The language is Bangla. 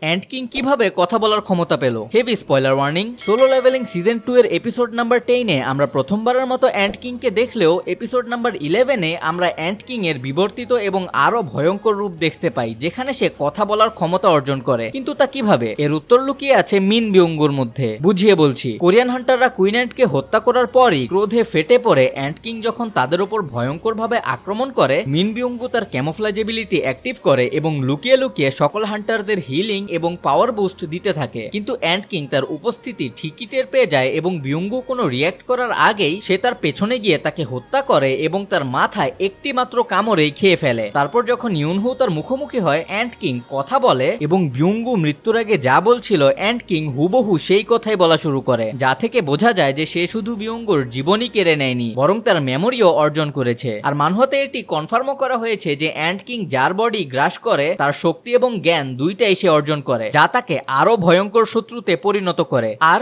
অ্যান্ট কিং কিভাবে কথা বলার ক্ষমতা পেল? Heavy spoiler warning. Solo leveling season 2 এর এপিসোড নাম্বার 10 এ আমরা প্রথমবারের মতো অ্যান্ট কিংকে দেখলেও এপিসোড নাম্বার 11 এ আমরা অ্যান্ট কিং এর বিবর্তিত এবং আরো ভয়ঙ্কর রূপ দেখতে পাই, যেখানে সে কথা বলার ক্ষমতা অর্জন করে। কিন্তু তা কিভাবে? এর উত্তর লুকিয়ে আছে মিন বিয়ঙ্গুর মধ্যে। বুঝিয়ে বলছি। কোরিয়ান হান্টাররা কুইন অ্যান্টকে হত্যা করার পরই ক্রোধে ফেটে পড়ে অ্যান্ট কিং যখন তাদের উপর ভয়ঙ্করভাবে আক্রমণ করে, মিন বিয়ঙ্গু তার ক্যামোফ্লেজেবিলিটি অ্যাক্টিভ করে এবং লুকিয়ে লুকিয়ে সকল হান্টারদের হিলিং এবং পাওয়ার বুস্ট দিতে থাকে। কিন্তু অ্যান্ট কিং তার উপস্থিতি ঠিকই টের পেয়ে যায় এবং বিয়ঙ্গু কোনো রিয়্যাক্ট করার আগেই সে তার পেছনে গিয়ে তাকে হত্যা করে এবং তার মাথায় একটি মাত্র কামড়েই খেয়ে ফেলে। তারপর যখন ইউনহু তার মুখোমুখি হয়, অ্যান্ট কিং কথা বলে এবং বিয়ঙ্গু মৃত্যুর আগে যা বলছিল অ্যান্ট কিং হুবহু সেই কথাই বলা শুরু করে, যা থেকে বোঝা যায় যে সে শুধু বিয়ঙ্গুর জীবনই কেড়ে নেয়নি, বরং তার মেমোরিও অর্জন করেছে। আর মানহতে এটি কনফার্মও করা হয়েছে যে অ্যান্ট কিং যার বডি গ্রাস করে তার শক্তি এবং জ্ঞান দুইটাই সে অর্জন করে, যা তাকে আরো ভয়ঙ্কর শত্রুতে পরিণত করে। আর